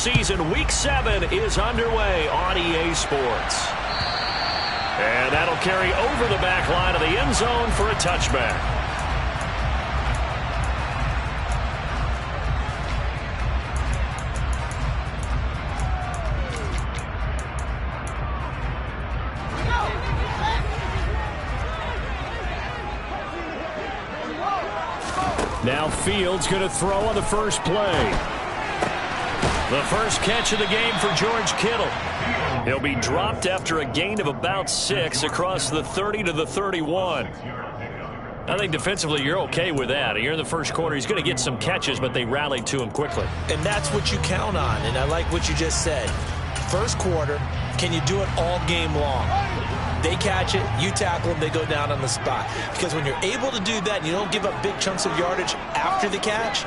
season. Week 7 is underway on EA Sports. And that'll carry over the back line of the end zone for a touchback. Now Fields going to throw on the first play. The first catch of the game for George Kittle. He'll be dropped after a gain of about 6 across the 30 to the 31. I think defensively you're okay with that. Here in the first quarter, he's going to get some catches, but they rallied to him quickly. And that's what you count on, and I like what you just said. First quarter, can you do it all game long? They catch it, you tackle them, they go down on the spot. Because when you're able to do that and you don't give up big chunks of yardage after the catch,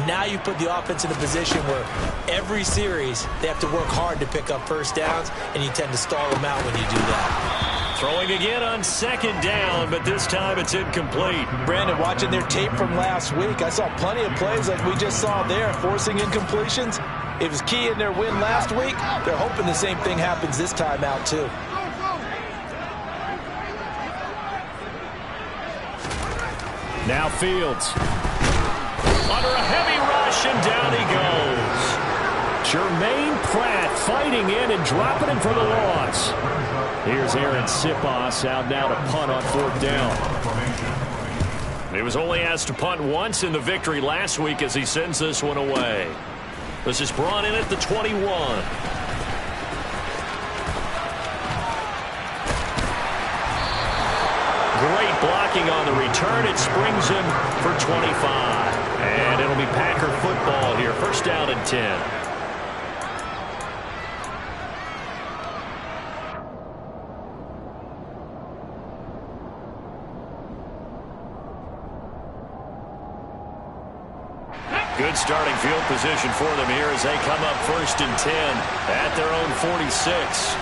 now you put the offense in a position where every series they have to work hard to pick up first downs, and you tend to stall them out when you do that. Throwing again on second down, but this time it's incomplete. Brandon, watching their tape from last week, I saw plenty of plays like we just saw there, forcing incompletions. It was key in their win last week. They're hoping the same thing happens this time out, too. Now Fields. Under a heavy rush, and down he goes. Jermaine Pratt fighting in and dropping him for the loss. Here's Aaron Sipos out now to punt on fourth down. He was only asked to punt once in the victory last week as he sends this one away. This is brought in at the 21. Great blocking on the return. It springs him for 25. And it'll be Packer football here. First down and 10. Good starting field position for them here as they come up first and 10 at their own 46.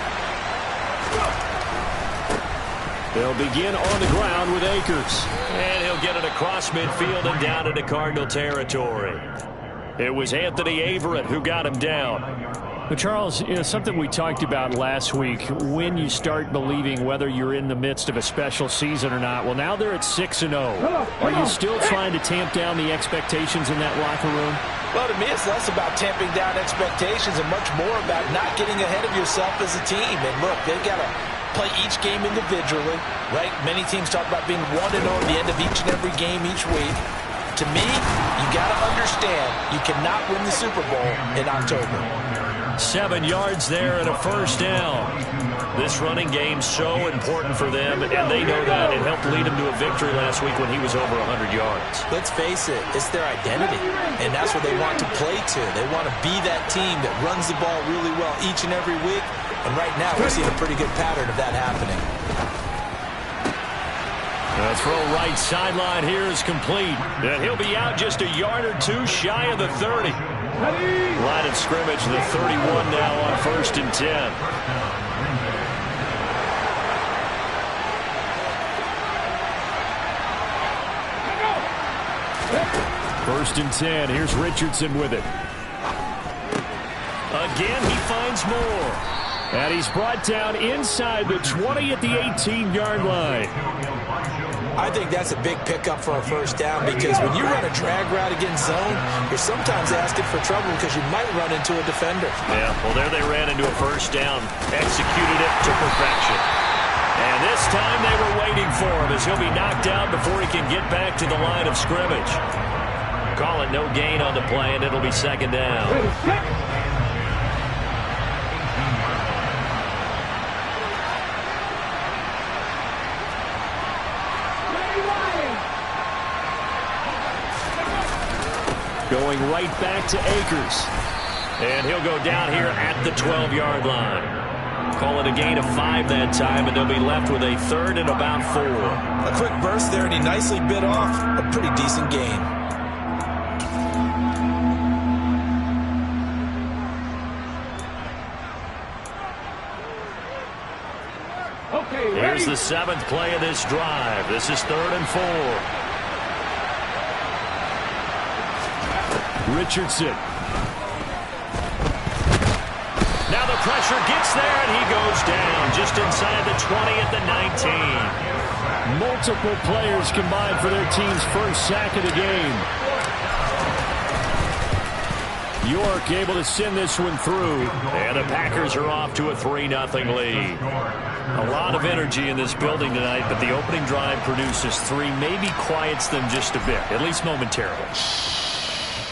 They'll begin on the ground with Akers. And he'll get it across midfield and down into Cardinal territory. It was Anthony Averett who got him down. But Charles, something we talked about last week, when you start believing whether you're in the midst of a special season or not. Well, now they're at 6-0. Are you still trying to tamp down the expectations in that locker room? Well, to me, it's less about tamping down expectations and much more about not getting ahead of yourself as a team. And look, they've got to play each game individually, right? Many teams talk about being 1-0 at the end of each and every game each week. To me, you got to understand you cannot win the Super Bowl in October. 7 yards there and a first down. This running game's so important for them, and they know that. It helped lead them to a victory last week when he was over 100 yards. Let's face it, it's their identity, and that's what they want to play to. They want to be that team that runs the ball really well each and every week, and right now we're seeing a pretty good pattern of that happening. The throw right sideline here is complete, and he'll be out just a yard or two shy of the 30. Line of scrimmage, the 31 now on first and 10. First and 10. Here's Richardson with it. Again, he finds more. And he's brought down inside the 20 at the 18-yard line. I think that's a big pickup for a first down because when you run a drag route against zone, you're sometimes asking for trouble because you might run into a defender. Yeah, well, there they ran into a first down, executed it to perfection. And this time they were waiting for him as he'll be knocked out before he can get back to the line of scrimmage. Call it no gain on the play, and it'll be second down. Going right back to Akers. And he'll go down here at the 12-yard line. Call it a gain of 5 that time, and they'll be left with a third and about 4. A quick burst there, and he nicely bit off a pretty decent gain. Here's the 7th play of this drive. This is 3rd and 4. Richardson. Now the pressure gets there, and he goes down just inside the 20 at the 19. Multiple players combined for their team's first sack of the game. York able to send this one through. And the Packers are off to a 3-0 lead. A lot of energy in this building tonight, but the opening drive produces 3, maybe quiets them just a bit, at least momentarily.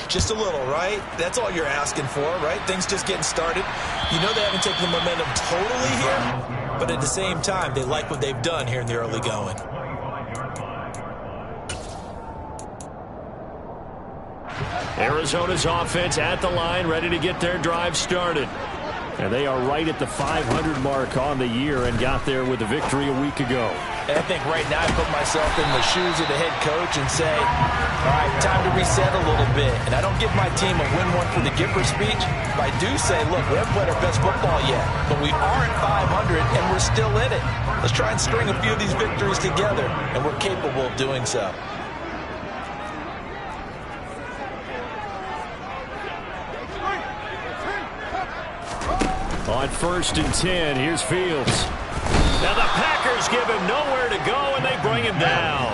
Just a little, right? That's all you're asking for, right? Things just getting started. You know they haven't taken the momentum totally here, but at the same time, they like what they've done here in the early going. Arizona's offense at the line, ready to get their drive started. And they are right at the 500 mark on the year and got there with a victory a week ago. And I think right now I put myself in the shoes of the head coach and say, all right, time to reset a little bit. And I don't give my team a win one for the Gipper speech, but I do say, look, we haven't played our best football yet, but we are at 500 and we're still in it. Let's try and string a few of these victories together, and we're capable of doing so. On 1st and 10, here's Fields. Now the Packers give him nowhere to go, and they bring him down.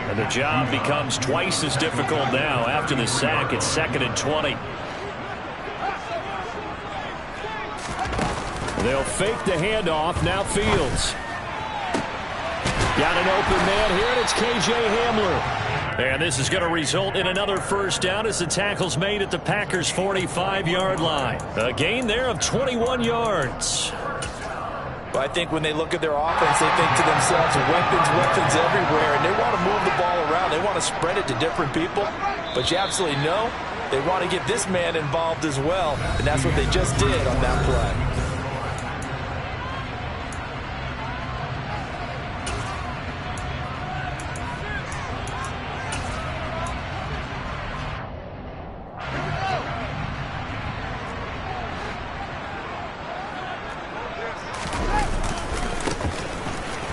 And the job becomes twice as difficult now after the sack. It's 2nd and 20. They'll fake the handoff. Now Fields. Got an open man here, and it's K.J. Hamler. And this is going to result in another first down as the tackle's made at the Packers' 45-yard line. A gain there of 21 yards. But I think when they look at their offense, they think to themselves, weapons everywhere, and they want to move the ball around. They want to spread it to different people. But you absolutely know they want to get this man involved as well, and that's what they just did on that play.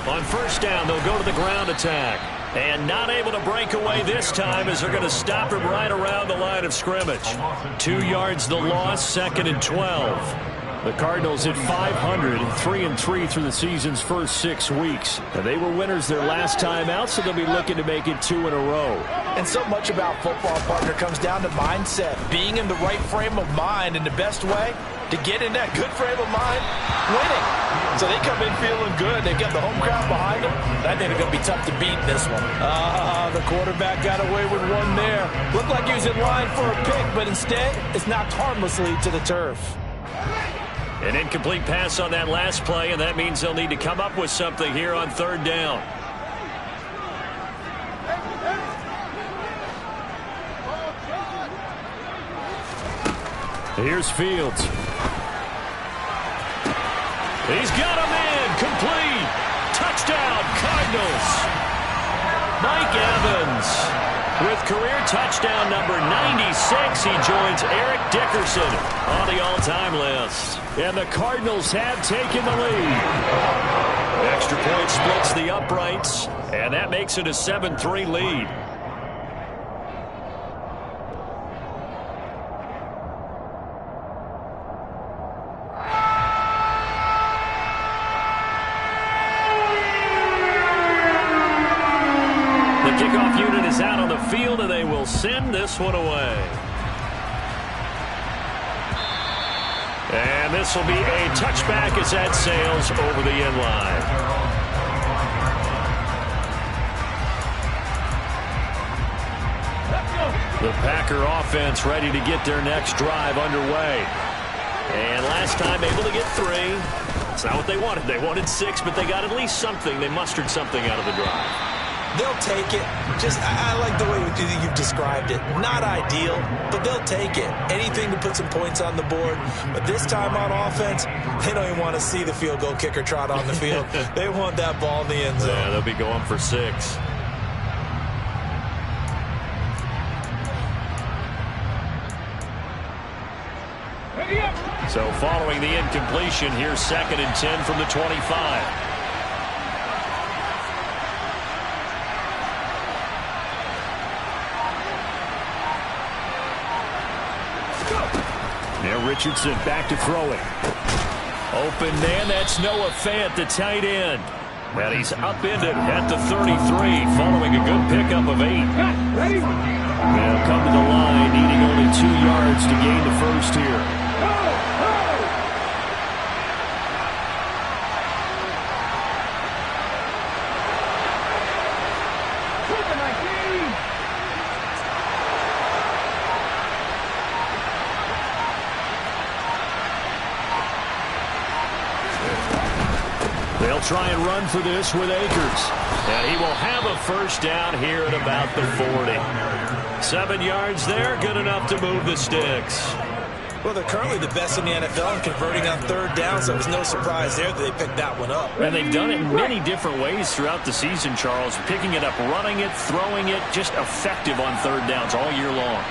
On first down, they'll go to the ground attack. And not able to break away this time as they're going to stop him right around the line of scrimmage. 2 yards the loss, 2nd and 12. The Cardinals at 500, 3-3 through the season's first 6 weeks. And they were winners their last time out, so they'll be looking to make it 2 in a row. And so much about football, partner, comes down to mindset. Being in the right frame of mind, and the best way to get in that good frame of mind, winning. So they come in feeling good. They've got the home crowd behind them. I think they're going to be tough to beat in this one. The quarterback got away with one there. Looked like he was in line for a pick, but instead, it's knocked harmlessly to the turf. An incomplete pass on that last play, and that means they'll need to come up with something here on 3rd down. Here's Fields. He's got him in. Complete. Touchdown, Cardinals. Mike Evans with career touchdown number 96. He joins Eric Dickerson on the all-time list. And the Cardinals have taken the lead. Extra point splits the uprights, and that makes it a 7-3 lead. Kickoff unit is out on the field, and they will send this one away. And this will be a touchback as that sails over the end line. The Packer offense ready to get their next drive underway. And last time able to get 3. It's not what they wanted. They wanted 6, but they got at least something. They mustered something out of the drive. They'll take it. I like the way you've described it. Not ideal, but they'll take it. Anything to put some points on the board. But this time on offense, they don't even want to see the field goal kicker trot on the field. They want that ball in the end zone. Yeah, they'll be going for 6. So following the incompletion, here's 2nd and 10 from the 25. They'll Richardson back to throw it. Open man, that's Noah Fant, the tight end. And he's upended at the 33, following a good pickup of 8. They'll come to the line, needing only 2 yards to gain the first here. They'll try and run for this with Akers. And he will have a first down here at about the 40. 7 yards there, good enough to move the sticks. Well, they're currently the best in the NFL in converting on third down, so it was no surprise there that they picked that one up. And they've done it in many different ways throughout the season, Charles. Picking it up, running it, throwing it, just effective on third downs all year long.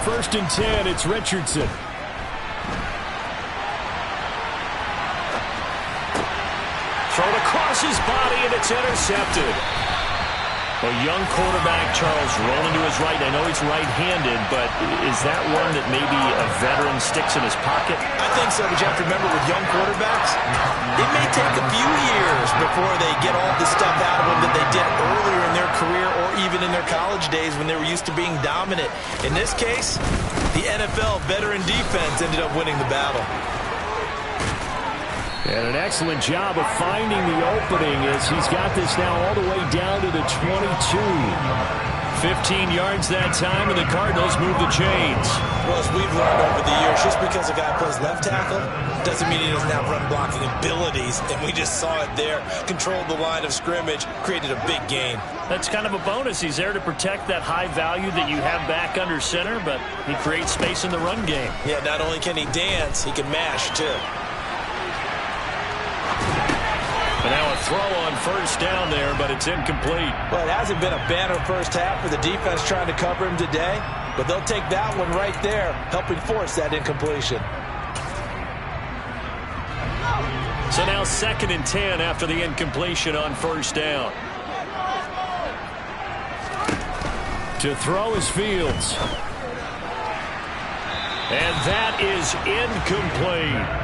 First and 10, it's Richardson. Thrown across his body, and it's intercepted. A young quarterback, Charles, rolling to his right. I know he's right-handed, but is that one that maybe a veteran sticks in his pocket? I think so, but you have to remember with young quarterbacks, it may take a few years before they get all the stuff out of them that they did earlier in their career or even in their college days when they were used to being dominant. In this case, the NFL veteran defense ended up winning the battle. And an excellent job of finding the opening as he's got this now all the way down to the 22. 15 yards that time, and the Cardinals move the chains. Well, as we've learned over the years, just because a guy plays left tackle doesn't mean he doesn't have run-blocking abilities, and we just saw it there. Controlled the line of scrimmage, created a big gain. That's kind of a bonus. He's there to protect that high value that you have back under center, but he creates space in the run game. Yeah, not only can he dance, he can mash, too. And now a throw on first down there, but it's incomplete. Well, it hasn't been a banner first half for the defense trying to cover him today, but they'll take that one right there, helping force that incompletion. So now 2nd and 10 after the incompletion on first down. To throw is Fields. And that is incomplete.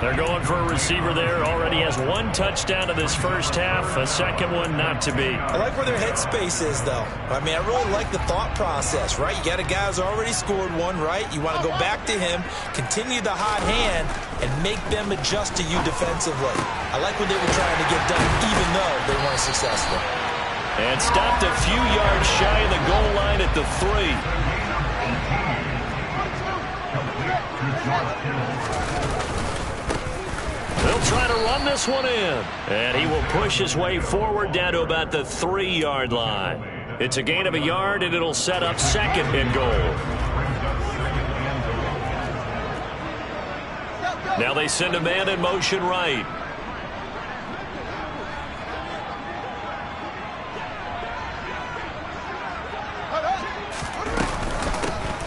They're going for a receiver there. Already has 1 touchdown in this first half. A second one not to be. I like where their headspace is, though. I mean, I really like the thought process, right? You got a guy who's already scored one, right? You want to go back to him, continue the hot hand, and make them adjust to you defensively. I like what they were trying to get done, even though they weren't successful. And stopped a few yards shy of the goal line at the 3. They'll try to run this one in. And he will push his way forward down to about the 3-yard line. It's a gain of a yard, and it'll set up 2nd and goal. Now they send a man in motion right.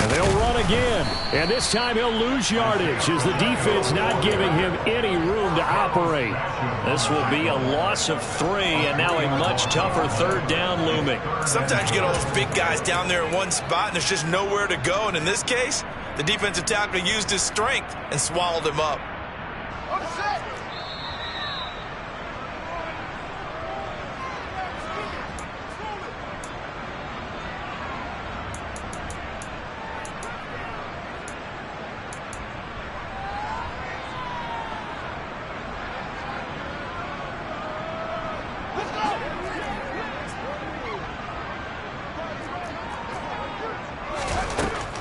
They'll run again, and this time he'll lose yardage as the defense not giving him any room to operate. This will be a loss of 3, and now a much tougher third down looming. Sometimes you get all those big guys down there in one spot, and there's just nowhere to go, and in this case, the defensive tackle used his strength and swallowed him up.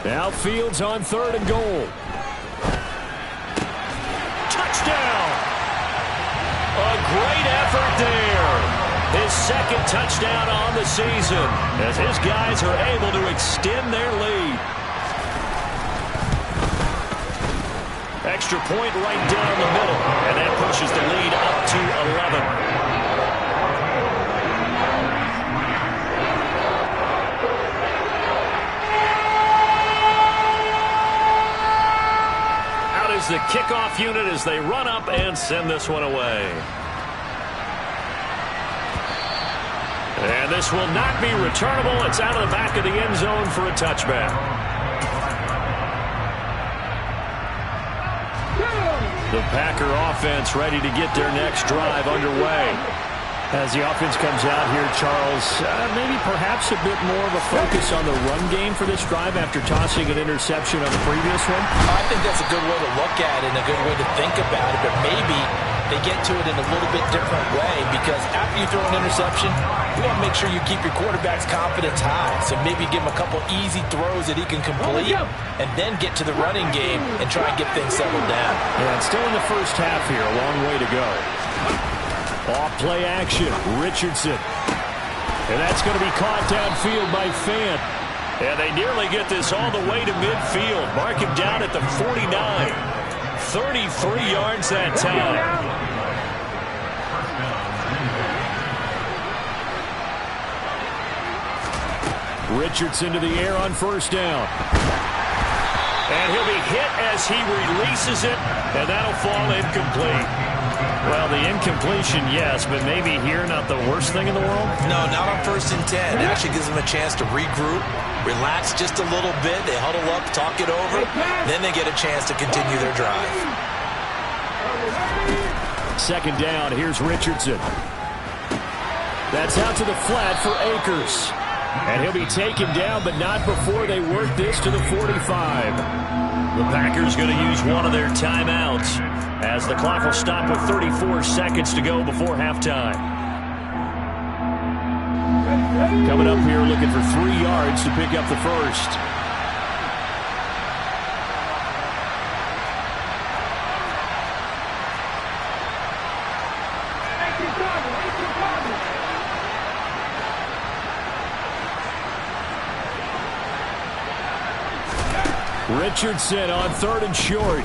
Now Fields on 3rd and goal. Touchdown! A great effort there. His 2nd touchdown on the season as his guys are able to extend their lead. Extra point right down the middle, and that pushes the lead up to 11. The kickoff unit as they run up and send this one away. And this will not be returnable. It's out of the back of the end zone for a touchback. The Packer offense ready to get their next drive underway. As the offense comes out here, Charles, maybe perhaps a bit more of a focus on the run game for this drive after tossing an interception on the previous one? I think that's a good way to look at it and a good way to think about it, but maybe they get to it in a little bit different way, because after you throw an interception, you want to make sure you keep your quarterback's confidence high. So maybe give him a couple easy throws that he can complete and then get to the running game and try and get things settled down. Yeah, it's still in the first half here. A long way to go. Off play action, Richardson. And that's going to be caught downfield by Fant. And they nearly get this all the way to midfield. Mark him down at the 49. 33 yards that time. Richardson to the air on first down. And he'll be hit as he releases it, and that'll fall incomplete. Well, the incompletion, yes, but maybe here not the worst thing in the world? No, not on 1st and 10. It actually gives them a chance to regroup, relax just a little bit. They huddle up, talk it over. Then they get a chance to continue their drive. Second down, here's Richardson. That's out to the flat for Akers. And he'll be taken down, but not before they work this to the 45. The Packers going to use one of their timeouts as the clock will stop with 34 seconds to go before halftime. Coming up here looking for 3 yards to pick up the first. Richardson on 3rd and short.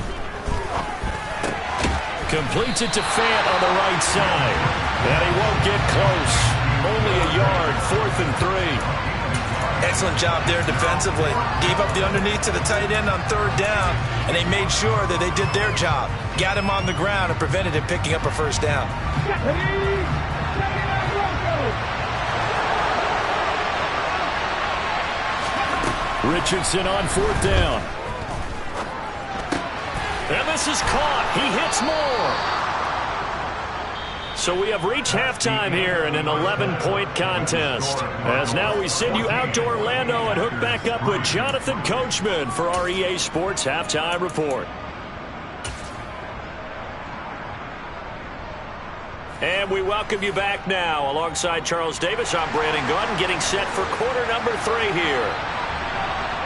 Completes it to Fant on the right side. And he won't get close. Only a yard, 4th and 3. Excellent job there defensively. Gave up the underneath to the tight end on 3rd down, and they made sure that they did their job. Got him on the ground and prevented him picking up a first down. Richardson on 4th down. And this is caught. He hits more. So we have reached halftime here in an 11-point contest. As now we send you out to Orlando and hook back up with Jonathan Coachman for our EA Sports Halftime Report. And we welcome you back now. Alongside Charles Davis, I'm Brandon Gaudin, getting set for quarter number 3 here.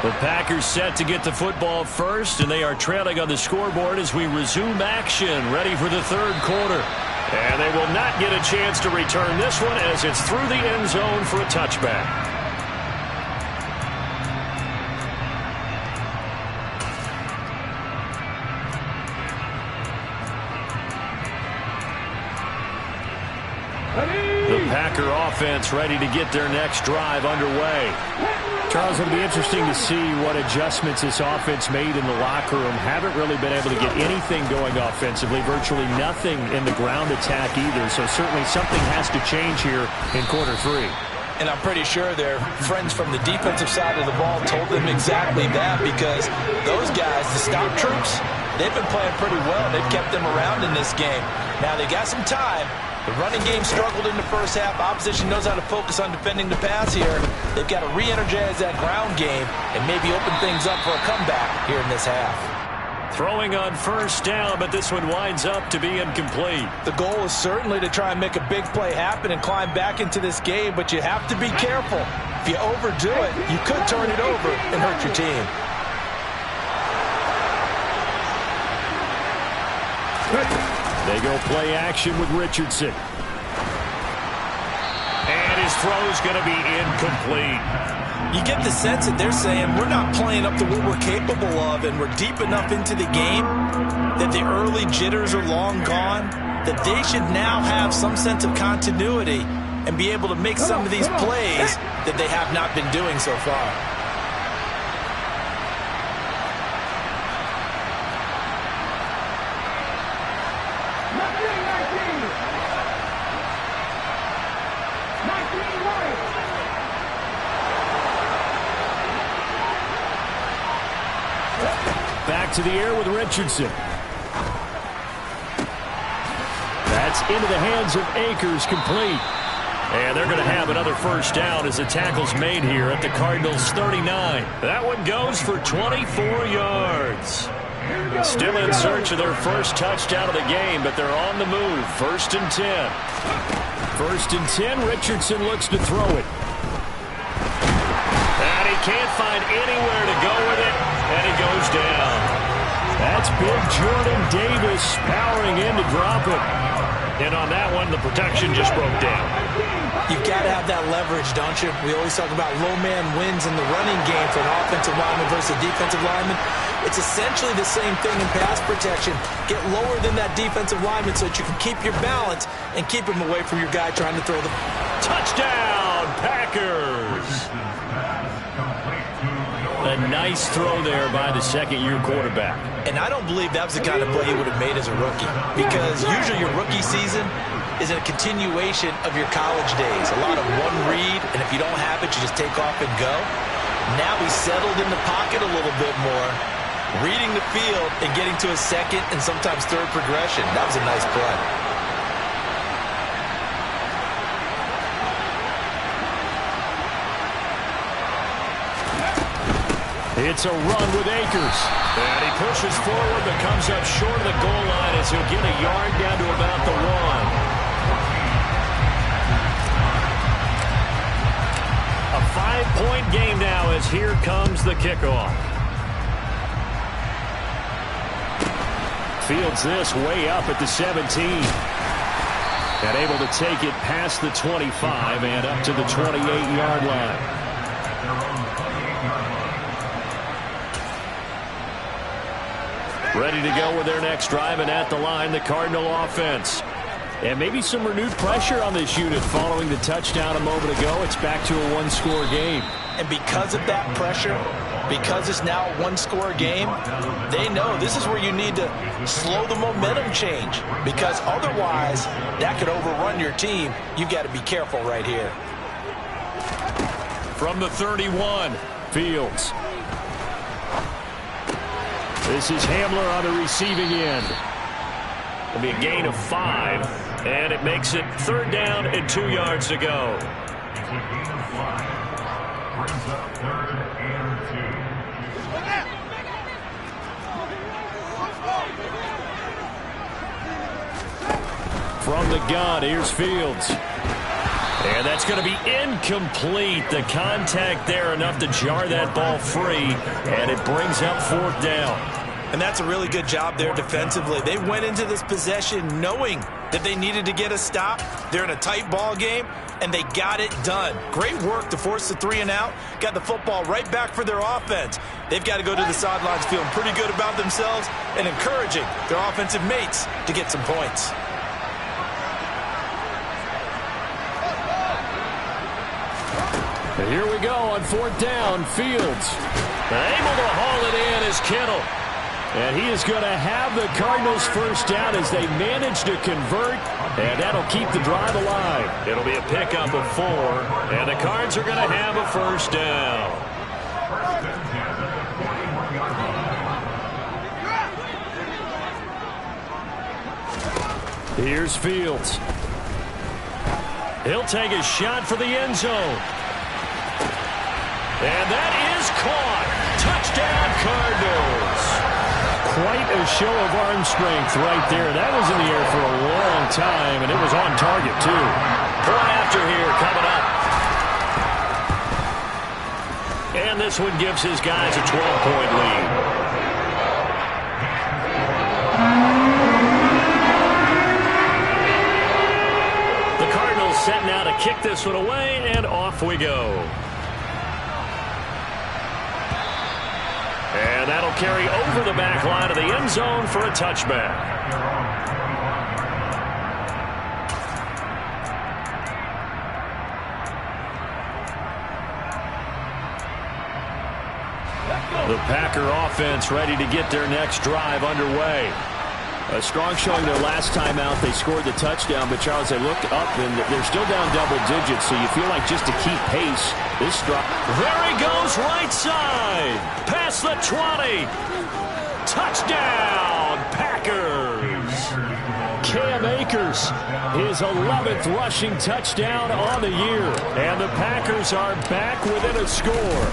The Packers set to get the football first, and they are trailing on the scoreboard as we resume action, ready for the 3rd quarter. And they will not get a chance to return this one as it's through the end zone for a touchback. The Packer offense ready to get their next drive underway. Charles, it'll be interesting to see what adjustments this offense made in the locker room. Haven't really been able to get anything going offensively, virtually nothing in the ground attack either. So certainly something has to change here in quarter 3. And I'm pretty sure their friends from the defensive side of the ball told them exactly that, because those guys, the stop troops, they've been playing pretty well. They've kept them around in this game. Now they got some time. The running game struggled in the first half. Opposition knows how to focus on defending the pass here. They've got to re-energize that ground game and maybe open things up for a comeback here in this half. Throwing on first down, but this one winds up to be incomplete. The goal is certainly to try and make a big play happen and climb back into this game, but you have to be careful. If you overdo it, you could turn it over and hurt your team. They go play action with Richardson. And his throw is going to be incomplete. You get the sense that they're saying we're not playing up to what we're capable of, and we're deep enough into the game that the early jitters are long gone, that they should now have some sense of continuity and be able to make some of these plays that they have not been doing so far. back to the air with Richardson. That's into the hands of Akers, complete. And they're going to have another first down as the tackle's made here at the Cardinals' 39. That one goes for 24 yards. Still in search of their first touchdown of the game, but they're on the move. 1st and 10. 1st and 10, Richardson looks to throw it. And he can't find anywhere to go with it, and he goes down. That's big Jordan Davis powering in to drop it. And on that one, the protection just broke down. You've got to have that leverage, don't you? We always talk about low man wins in the running game for an offensive lineman versus a defensive lineman. It's essentially the same thing in pass protection. Get lower than that defensive lineman so that you can keep your balance and keep him away from your guy trying to throw the touchdown, Packers. A nice throw there by the second-year quarterback. And I don't believe that was the kind of play he would have made as a rookie, because usually your rookie season is a continuation of your college days. A lot of one read, and if you don't have it, you just take off and go. Now he's settled in the pocket a little bit more, reading the field and getting to a second and sometimes third progression. That was a nice play. It's a run with Akers. And he pushes forward but comes up short of the goal line as he'll get a yard down to about the 1. A 5-point game now as here comes the kickoff. Fields this way up at the 17. And able to take it past the 25 and up to the 28-yard line. Ready to go with their next drive, and at the line, the Cardinal offense. And maybe some renewed pressure on this unit following the touchdown a moment ago. It's back to a one-score game. And because of that pressure, because it's now a one-score game, they know this is where you need to slow the momentum change, because otherwise that could overrun your team. You've got to be careful right here. From the 31, Fields. This is Hamler on the receiving end. It'll be a gain of 5, and it makes it 3rd down and 2 yards to go. From the gun, here's Fields. And that's going to be incomplete. The contact there enough to jar that ball free, and it brings up 4th down. And that's a really good job there defensively. They went into this possession knowing that they needed to get a stop. They're in a tight ball game, and they got it done. Great work to force the 3 and out. Got the football right back for their offense. They've got to go to the sidelines feeling pretty good about themselves and encouraging their offensive mates to get some points. And here we go on 4th down. Fields able to haul it in as Kittle. And he is going to have the Cardinals' first down as they manage to convert. And that'll keep the drive alive. It'll be a pickup of 4. And the Cards are going to have a first down. Here's Fields. He'll take a shot for the end zone. And that is caught. Touchdown, Cardinals. Quite a show of arm strength right there. That was in the air for a long time, and it was on target, too. Point after here coming up. And this one gives his guys a 12-point lead. The Cardinals set now to kick this one away, and off we go. And that'll carry over the back line of the end zone for a touchback. The Packer offense ready to get their next drive underway. A strong showing their last time out. They scored the touchdown, but Charles, they looked up and they're still down double digits, so you feel like just to keep pace, this drive. There he goes right side, past the 20. Touchdown, Packers! Cam Akers, his 11th rushing touchdown on the year. And the Packers are back within a score.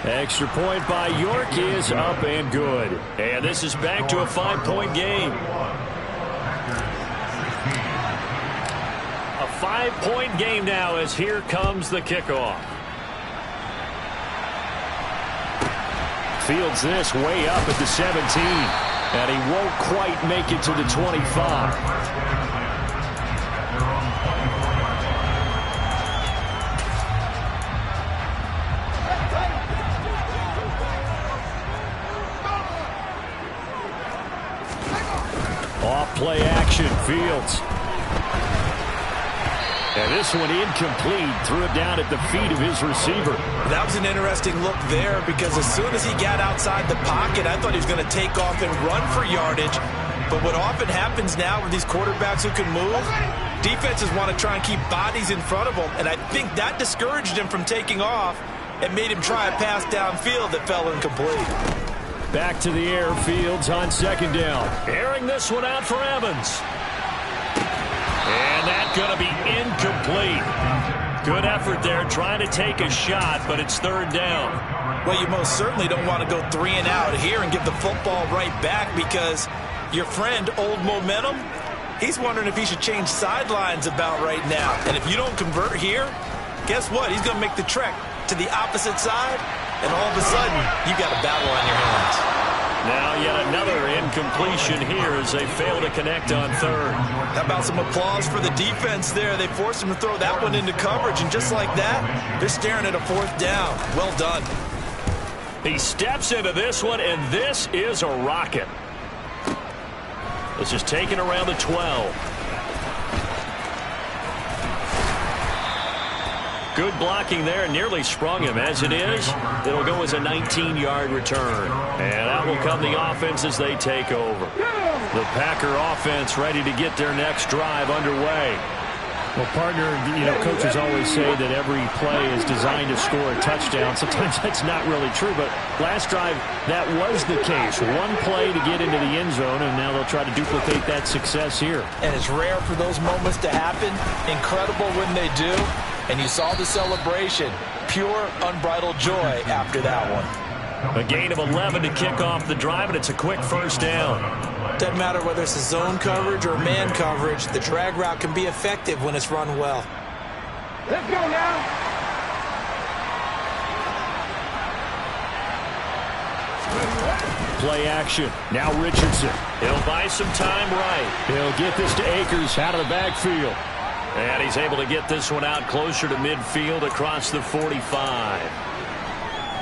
Extra point by York is up and good. And this is back to a 5-point game. A 5-point game now as here comes the kickoff. Fields this way up at the 17. And he won't quite make it to the 25. Off play action, Fields. And this one incomplete. Threw it down at the feet of his receiver. That was an interesting look there because as soon as he got outside the pocket, I thought he was going to take off and run for yardage. But what often happens now with these quarterbacks who can move, defenses want to try and keep bodies in front of them. And I think that discouraged him from taking off and made him try a pass downfield that fell incomplete. Back to the air, Fields on second down. Airing this one out for Evans. And that's going to be incomplete. Good effort there trying to take a shot, but it's third down. Well, you most certainly don't want to go 3 and out here and give the football right back because your friend, Old Momentum, he's wondering if he should change sidelines about right now. And if you don't convert here, guess what? He's going to make the trek to the opposite side, and all of a sudden, you got a battle on your hands. Now yet another incompletion here as they fail to connect on third. How about some applause for the defense there? They forced him to throw that one into coverage, and just like that, they're staring at a fourth down. Well done. He steps into this one, and this is a rocket. This is taken around the 12. Good blocking there, nearly sprung him. As it is, it'll go as a 19-yard return. And out will come the offense as they take over. The Packer offense ready to get their next drive underway. Well, partner, you know, coaches always say that every play is designed to score a touchdown. Sometimes that's not really true, but last drive, that was the case. One play to get into the end zone, and now they'll try to duplicate that success here. And it's rare for those moments to happen. Incredible when they do. And you saw the celebration. Pure, unbridled joy after that one. A gain of 11 to kick off the drive, and it's a quick first down. Doesn't matter whether it's a zone coverage or man coverage, the drag route can be effective when it's run well. Let's go now. Play action. Now Richardson. He'll buy some time right. He'll get this to Akers out of the backfield. And he's able to get this one out closer to midfield across the 45.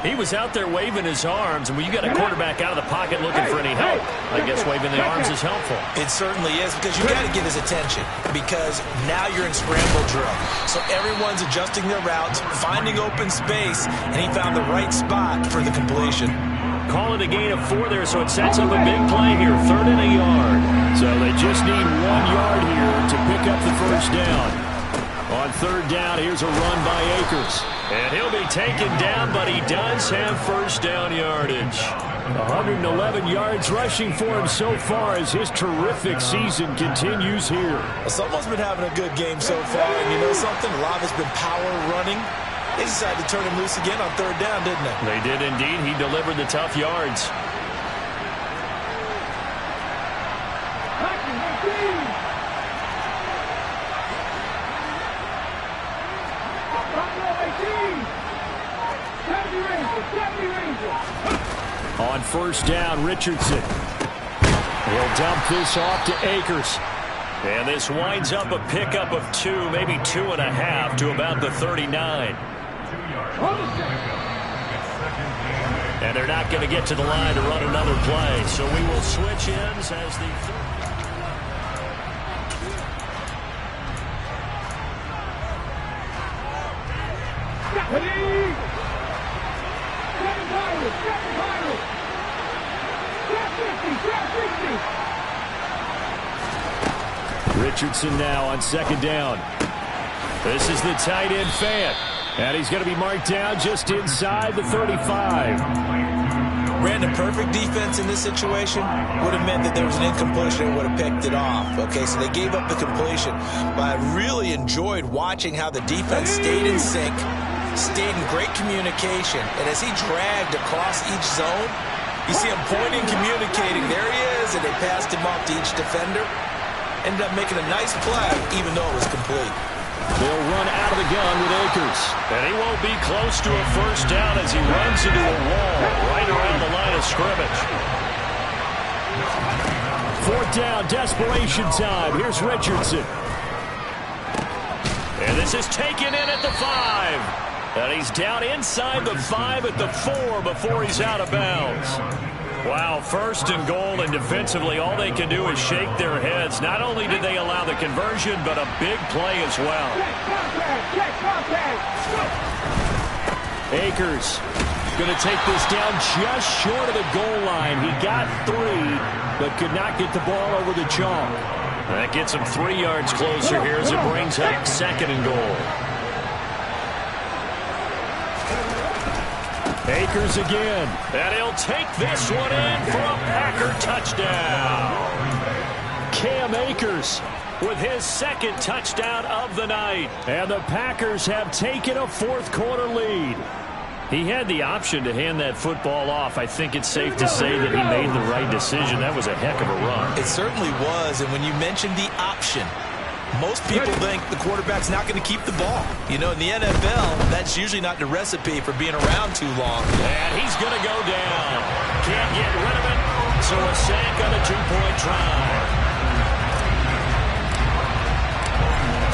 He was out there waving his arms, and when you got a quarterback out of the pocket looking for any help, I guess waving the arms is helpful. It certainly is, because you got to get his attention, because now you're in scramble drill. So everyone's adjusting their routes, finding open space, and he found the right spot for the completion. Call it a gain of 4 there, so it sets up a big play here, 3rd and a yard. So they just need 1 yard here to pick up the first down. On 3rd down, here's a run by Akers. And he'll be taken down, but he does have first down yardage. 111 yards rushing for him so far as his terrific season continues here. Well, someone's been having a good game so far, and you know something? A lot of it's been power running. They decided to turn him loose again on 3rd down, didn't they? They did indeed. He delivered the tough yards. On 1st down, Richardson. He'll dump this off to Akers. And this winds up a pickup of 2, maybe 2.5 to about the 39. And they're not going to get to the line to run another play. So we will switch ends as the... Richardson now on 2nd down. This is the tight end Fant. And he's going to be marked down just inside the 35. ran the perfect defense in this situation, would have meant that there was an incompletion and would have picked it off. Okay, so they gave up the completion. But I really enjoyed watching how the defense stayed in sync, stayed in great communication, and as he dragged across each zone, you see him pointing, communicating. There he is, and they passed him off to each defender. Ended up making a nice play, even though it was complete. They'll run out of the gun with Akers. And he won't be close to a first down as he runs into a wall right around the line of scrimmage. Fourth down, desperation time. Here's Richardson. And this is taken in at the 5. And he's down inside the 5 at the 4 before he's out of bounds. Wow, first and goal, and defensively all they can do is shake their heads. Not only did they allow the conversion, but a big play as well. Akers going to take this down just short of the goal line. He got 3, but could not get the ball over the chalk. That gets him 3 yards closer here as it brings up second and goal. Akers again. And he'll take this one in for a Packer touchdown. Cam Akers with his second touchdown of the night. And the Packers have taken a fourth-quarter lead. He had the option to hand that football off. I think it's safe to say that he made the right decision. That was a heck of a run. It certainly was, and when you mentioned the option, most people think the quarterback's not going to keep the ball. You know, in the NFL, that's usually not the recipe for being around too long. And he's going to go down. Can't get rid of it, so a sack on a 2-point try.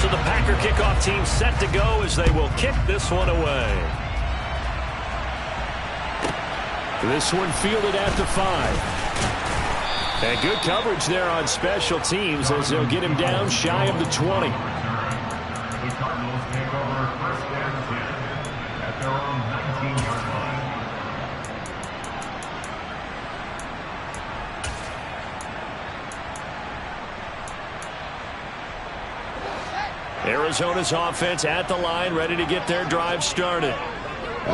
So the Packer kickoff team set to go as they will kick this one away. This one fielded at the 5. And good coverage there on special teams as they'll get him down shy of the 20. The Cardinals take over first and 10 at their own 19-yard line. Arizona's offense at the line, ready to get their drive started.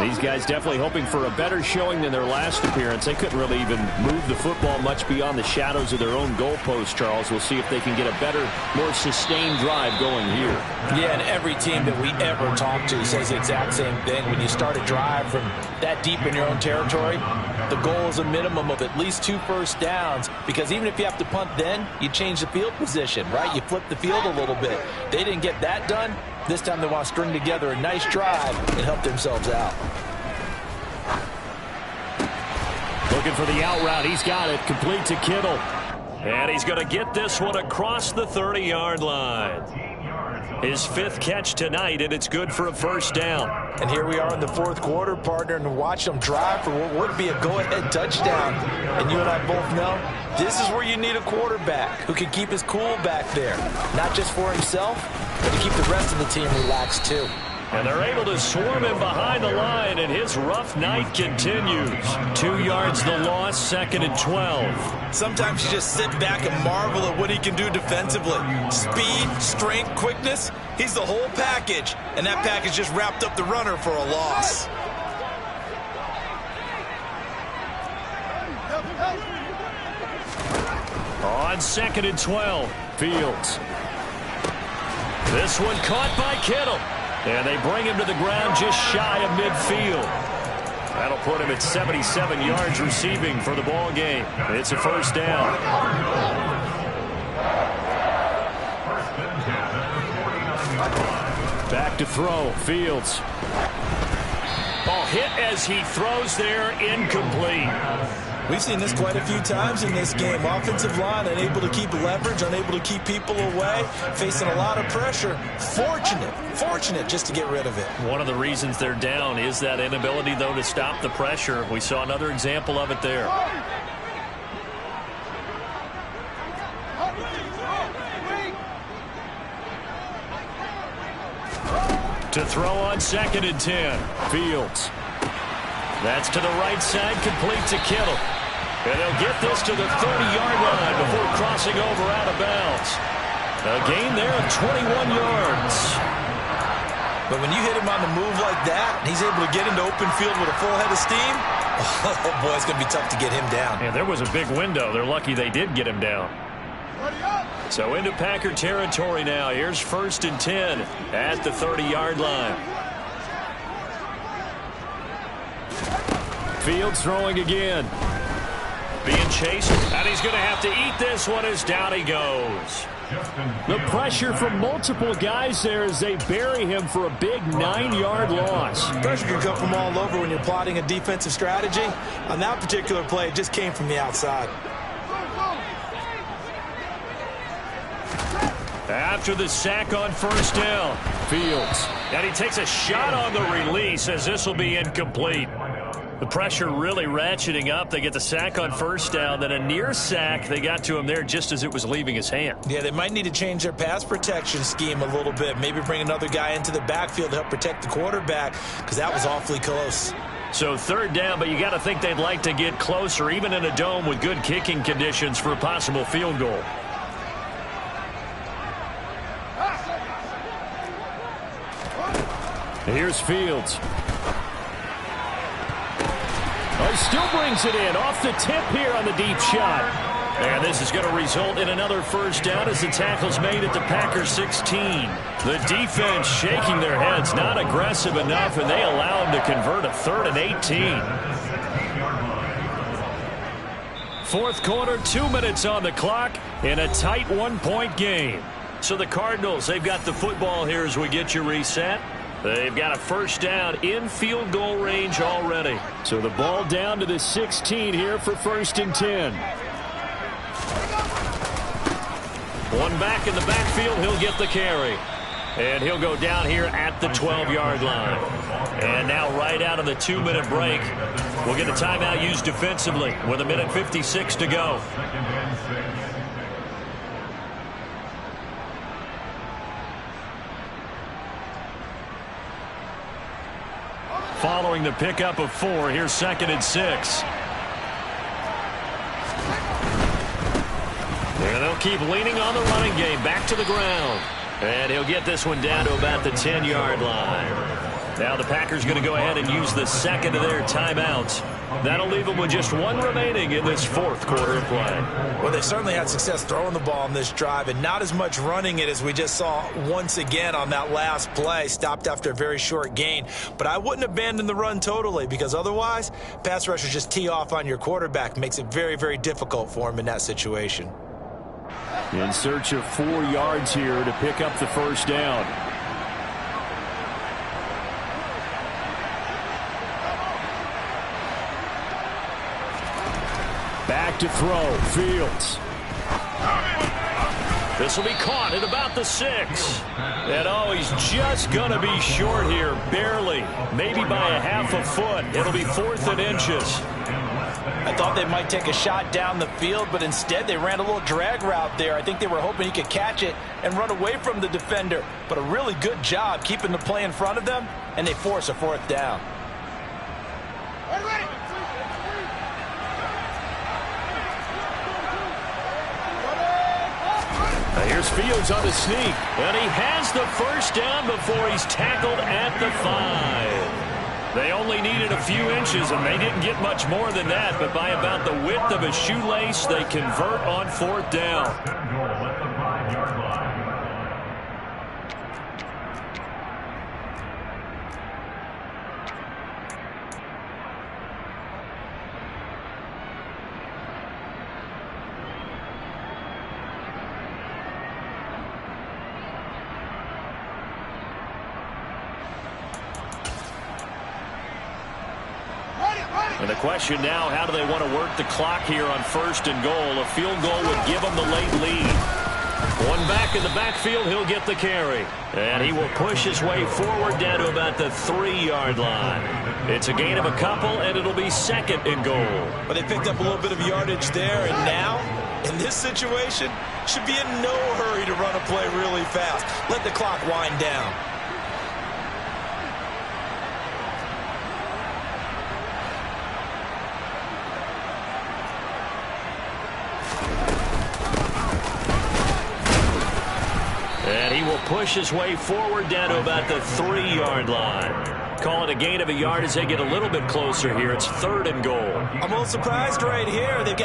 These guys definitely hoping for a better showing than their last appearance. They couldn't really even move the football much beyond the shadows of their own goalpost, Charles. We'll see if they can get a better, more sustained drive going here. Yeah, and every team that we ever talk to says the exact same thing. When you start a drive from that deep in your own territory, the goal is a minimum of at least 2 first downs, because even if you have to punt then, you change the field position, right? You flip the field a little bit. They didn't get that done. This time they want to string together a nice drive and help themselves out. Looking for the out route. He's got it. Complete to Kittle. And he's going to get this one across the 30-yard line. His 5th catch tonight, and it's good for a first down. And here we are in the 4th quarter, partner, and watch them drive for what would be a go-ahead touchdown. And you and I both know this is where you need a quarterback who can keep his cool back there. Not just for himself, but to keep the rest of the team relaxed too. And they're able to swarm him behind the line, and his rough night continues. 2 yards the loss, 2nd and 12. Sometimes you just sit back and marvel at what he can do defensively. Speed, strength, quickness, he's the whole package. And that package just wrapped up the runner for a loss. On 2nd and 12, Fields. This one caught by Kittle. And they bring him to the ground just shy of midfield. That'll put him at 77 yards receiving for the ball game. It's a first down. Back to throw. Fields. Ball hit as he throws there, incomplete. We've seen this quite a few times in this game. Offensive line unable to keep leverage, unable to keep people away, facing a lot of pressure. Fortunate just to get rid of it. One of the reasons they're down is that inability, though, to stop the pressure. We saw another example of it there. To throw on 2nd and 10, Fields. That's to the right side, complete to Kittle. And he'll get this to the 30-yard line before crossing over out of bounds. A gain there of 21 yards. But when you hit him on the move like that, and he's able to get into open field with a full head of steam, oh boy, it's going to be tough to get him down. Yeah, there was a big window. They're lucky they did get him down. So into Packer territory now. Here's 1st and 10 at the 30-yard line. Fields throwing again. Being chased, and he's going to have to eat this one as down he goes. The pressure from multiple guys there as they bury him for a big 9-yard loss. Pressure can come from all over when you're plotting a defensive strategy. On that particular play, it just came from the outside. After the sack on 1st down, Fields. And he takes a shot on the release as this will be incomplete. The pressure really ratcheting up. They get the sack on 1st down, then a near sack. They got to him there just as it was leaving his hand. Yeah, they might need to change their pass protection scheme a little bit. Maybe bring another guy into the backfield to help protect the quarterback, because that was awfully close. So 3rd down, but you got to think they'd like to get closer, even in a dome with good kicking conditions for a possible field goal. Here's Fields. Oh, he still brings it in off the tip here on the deep shot. And this is going to result in another 1st down as the tackle's made at the Packers 16. The defense shaking their heads, not aggressive enough, and they allow him to convert a 3rd and 18. 4th quarter, 2 minutes on the clock in a tight 1-point game. So the Cardinals, they've got the football here as we get you reset. They've got a 1st down in field goal range already. So the ball down to the 16 here for 1st and 10. One back in the backfield, he'll get the carry. And he'll go down here at the 12-yard line. And now right out of the 2-minute break, we'll get a timeout used defensively with 1:56 to go. Following the pickup of 4, here's 2nd and 6. And they'll keep leaning on the running game. Back to the ground. And he'll get this one down to about the 10-yard line. Now the Packers going to go ahead and use the 2nd of their timeouts. That'll leave them with just 1 remaining in this 4th quarter of play. Well, they certainly had success throwing the ball in this drive, and not as much running it as we just saw once again on that last play. Stopped after a very short gain. But I wouldn't abandon the run totally, because otherwise, pass rushers just tee off on your quarterback. Makes it very, very difficult for him in that situation. In search of 4 yards here to pick up the 1st down. Back to throw. Fields. This will be caught at about the 6. And oh, he's just going to be short here. Barely. Maybe by a half a foot. It'll be 4th and inches. I thought they might take a shot down the field, but instead they ran a little drag route there. I think they were hoping he could catch it and run away from the defender. But a really good job keeping the play in front of them, and they force a 4th down. Here's Fields on the sneak, and he has the 1st down before he's tackled at the 5. They only needed a few inches, and they didn't get much more than that, but by about the width of a shoelace, they convert on 4th down. And the question now, how do they want to work the clock here on 1st and goal? A field goal would give them the late lead. One back in the backfield, he'll get the carry. And he will push his way forward down to about the 3-yard line. It's a gain of a couple, and it'll be 2nd and goal. But they picked up a little bit of yardage there, and now, in this situation, should be in no hurry to run a play really fast. Let the clock wind down. And And he will push his way forward down to about the 3-yard line. Call it a gain of a yard as they get a little bit closer here. It's 3rd and goal. I'm a little surprised right here. They've got